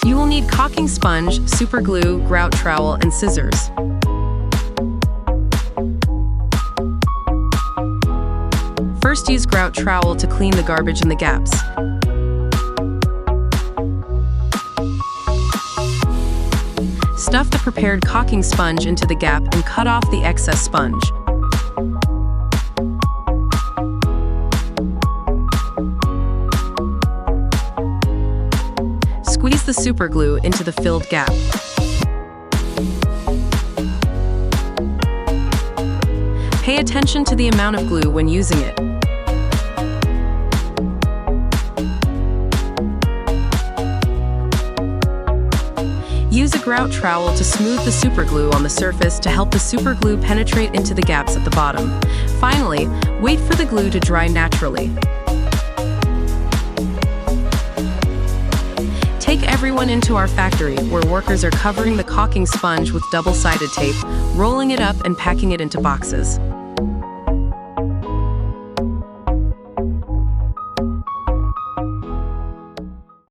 You will need caulking sponge, super glue, grout trowel, and scissors. First, use grout trowel to clean the garbage in the gaps. Stuff the prepared caulking sponge into the gap and cut off the excess sponge. Squeeze the super glue into the filled gap. Pay attention to the amount of glue when using it. Use a grout trowel to smooth the super glue on the surface to help the super glue penetrate into the gaps at the bottom. Finally, wait for the glue to dry naturally. Take everyone into our factory, where workers are covering the caulking sponge with double-sided tape, rolling it up and packing it into boxes.